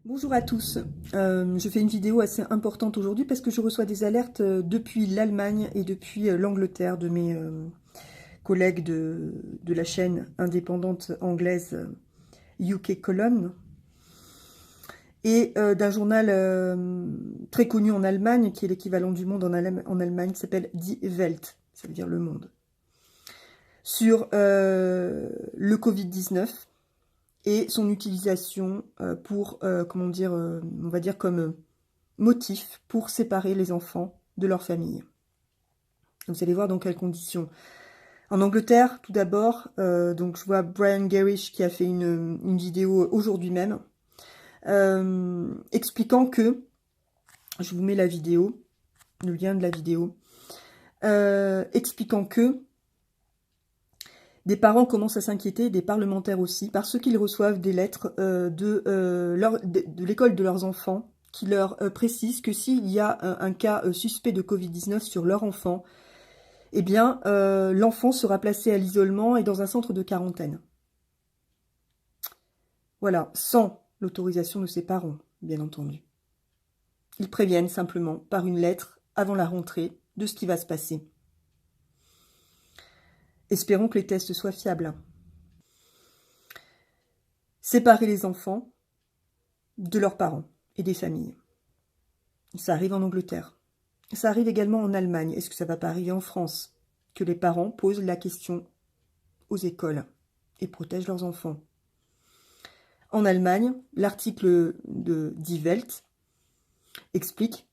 Bonjour à tous, je fais une vidéo assez importante aujourd'hui parce que je reçois des alertes depuis l'Allemagne et depuis l'Angleterre de mes collègues de la chaîne indépendante anglaise UK Column et d'un journal très connu en Allemagne qui est l'équivalent du Monde en Allemagne qui s'appelle Die Welt, ça veut dire le monde, sur le Covid-19 et son utilisation pour, comment dire, on va dire comme motif pour séparer les enfants de leur famille. Vous allez voir dans quelles conditions. En Angleterre, tout d'abord, donc je vois Brian Gerrish qui a fait une vidéo aujourd'hui même, expliquant que, je vous mets la vidéo, le lien de la vidéo, expliquant que des parents commencent à s'inquiéter, des parlementaires aussi, parce qu'ils reçoivent des lettres de l'école de leurs enfants qui leur précisent que s'il y a un cas suspect de Covid-19 sur leur enfant, eh bien, l'enfant sera placé à l'isolement et dans un centre de quarantaine. Voilà, sans l'autorisation de ses parents, bien entendu. Ils préviennent simplement par une lettre avant la rentrée de ce qui va se passer. Espérons que les tests soient fiables. Séparer les enfants de leurs parents et des familles. Ça arrive en Angleterre. Ça arrive également en Allemagne. Est-ce que ça ne va pas arriver en France? Que les parents posent la question aux écoles et protègent leurs enfants. En Allemagne, l'article de Die Welt explique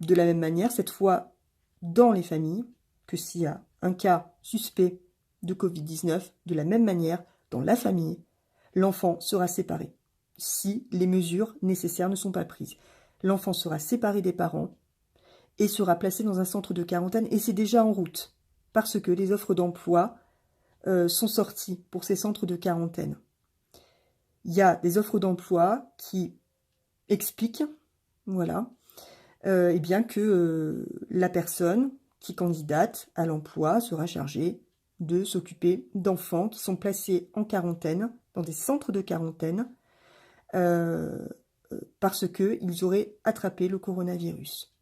de la même manière, cette fois dans les familles, que s'il y a un cas suspect de Covid-19, de la même manière, dans la famille, l'enfant sera séparé, si les mesures nécessaires ne sont pas prises. L'enfant sera séparé des parents et sera placé dans un centre de quarantaine, et c'est déjà en route, parce que les offres d'emploi sont sorties pour ces centres de quarantaine. Il y a des offres d'emploi qui expliquent, voilà, eh bien que la personne qui candidate à l'emploi sera chargée de s'occuper d'enfants qui sont placés en quarantaine, dans des centres de quarantaine, parce qu'ils auraient attrapé le coronavirus.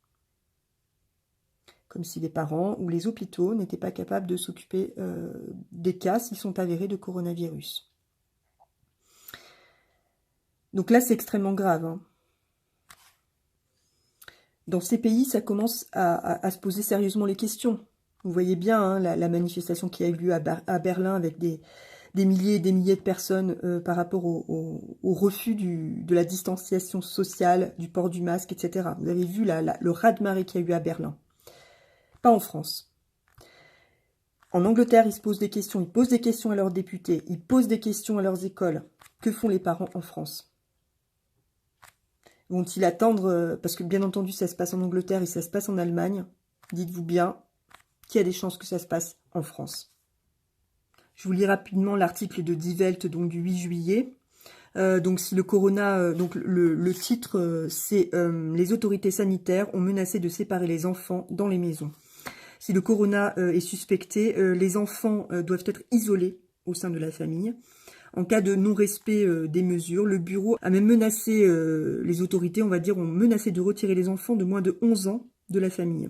Comme si les parents ou les hôpitaux n'étaient pas capables de s'occuper des cas s'ils sont avérés de coronavirus. Donc là, c'est extrêmement grave, hein. Dans ces pays, ça commence à se poser sérieusement les questions. Vous voyez bien hein, la manifestation qui a eu lieu à Berlin avec des milliers et des milliers de personnes par rapport au refus de la distanciation sociale, du port du masque, etc. Vous avez vu le raz-de-marée qu'il y a eu à Berlin. Pas en France. En Angleterre, ils se posent des questions. Ils posent des questions à leurs députés. Ils posent des questions à leurs écoles. Que font les parents en France ? Vont-ils attendre, parce que bien entendu ça se passe en Angleterre et ça se passe en Allemagne, dites-vous bien qu'il y a des chances que ça se passe en France. Je vous lis rapidement l'article de Die Welt, donc du 8 juillet. Donc si le corona, donc le titre c'est les autorités sanitaires ont menacé de séparer les enfants dans les maisons. Si le corona est suspecté, les enfants doivent être isolés au sein de la famille. En cas de non-respect des mesures, le bureau a même menacé, les autorités, on va dire, ont menacé de retirer les enfants de moins de 11 ans de la famille.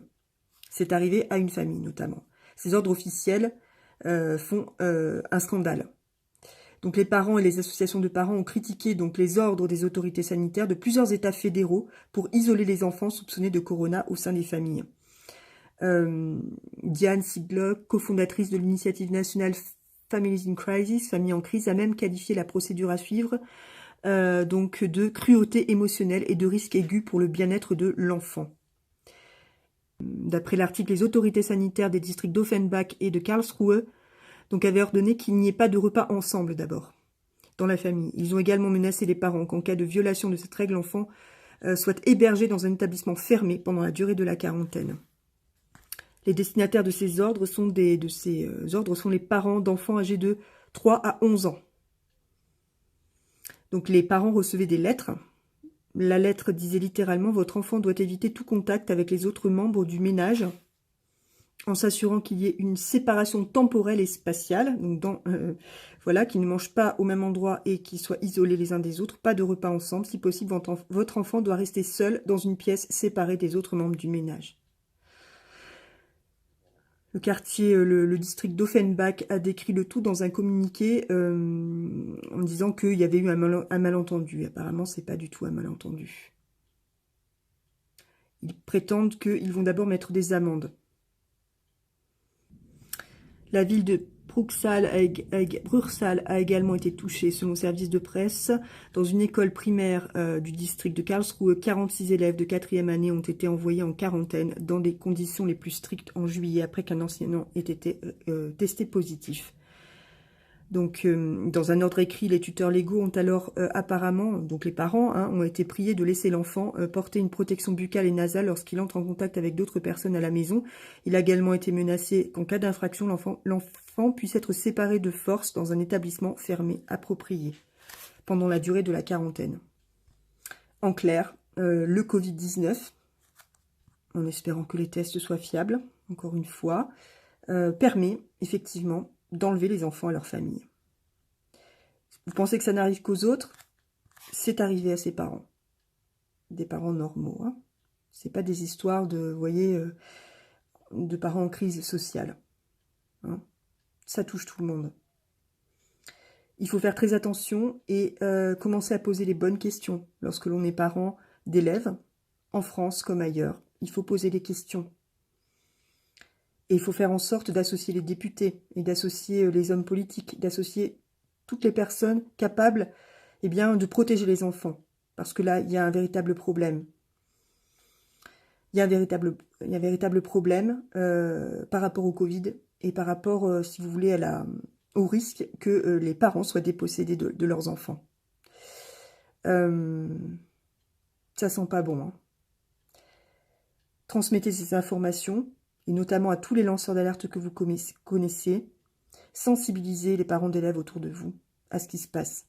C'est arrivé à une famille, notamment. Ces ordres officiels font un scandale. Donc les parents et les associations de parents ont critiqué donc les ordres des autorités sanitaires de plusieurs États fédéraux pour isoler les enfants soupçonnés de corona au sein des familles. Diane Siglock, cofondatrice de l'initiative nationale Families in Crisis, famille en crise, a même qualifié la procédure à suivre donc de cruauté émotionnelle et de risque aigu pour le bien-être de l'enfant. D'après l'article, les autorités sanitaires des districts d'Offenbach et de Karlsruhe donc avaient ordonné qu'il n'y ait pas de repas ensemble d'abord, dans la famille. Ils ont également menacé les parents qu'en cas de violation de cette règle, l'enfant soit hébergé dans un établissement fermé pendant la durée de la quarantaine. Les destinataires de ces ordres sont les parents d'enfants âgés de 3 à 11 ans. Donc les parents recevaient des lettres. La lettre disait littéralement « Votre enfant doit éviter tout contact avec les autres membres du ménage en s'assurant qu'il y ait une séparation temporelle et spatiale, donc voilà, qu'ils ne mangent pas au même endroit et qu'ils soient isolés les uns des autres, pas de repas ensemble, si possible, votre enfant doit rester seul dans une pièce séparée des autres membres du ménage. Le quartier, le district d'Offenbach a décrit le tout dans un communiqué en disant qu'il y avait eu un malentendu. Apparemment, c'est pas du tout un malentendu. Ils prétendent qu'ils vont d'abord mettre des amendes. La ville de Bruchsal a également été touchée, selon le service de presse. Dans une école primaire du district de Karlsruhe, 46 élèves de 4e année ont été envoyés en quarantaine dans des conditions les plus strictes en juillet, après qu'un enseignant ait été testé positif. Donc, dans un ordre écrit, les tuteurs légaux ont alors apparemment, donc les parents, ont été priés de laisser l'enfant porter une protection buccale et nasale lorsqu'il entre en contact avec d'autres personnes à la maison. Il a également été menacé qu'en cas d'infraction, l'enfant puisse être séparé de force dans un établissement fermé approprié pendant la durée de la quarantaine. En clair, le Covid-19, en espérant que les tests soient fiables, encore une fois, permet effectivement d'enlever les enfants à leur famille. Vous pensez que ça n'arrive qu'aux autres? C'est arrivé à ses parents. Des parents normaux. Hein. C'est pas des histoires de, vous voyez, de parents en crise sociale. Hein. Ça touche tout le monde. Il faut faire très attention et commencer à poser les bonnes questions lorsque l'on est parent d'élèves, en France comme ailleurs. Il faut poser des questions. Et il faut faire en sorte d'associer les députés et d'associer les hommes politiques, d'associer toutes les personnes capables de protéger les enfants. Parce que là, il y a un véritable problème. Il y a un véritable problème par rapport au Covid et par rapport, si vous voulez, au risque que les parents soient dépossédés de leurs enfants. Ça sent pas bon. Hein. Transmettez ces informations, et notamment à tous les lanceurs d'alerte que vous connaissez. Sensibilisez les parents d'élèves autour de vous à ce qui se passe.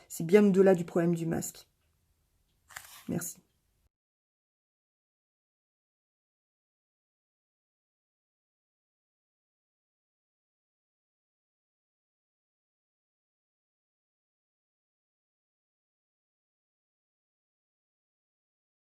C'est bien au-delà du problème du masque. Merci.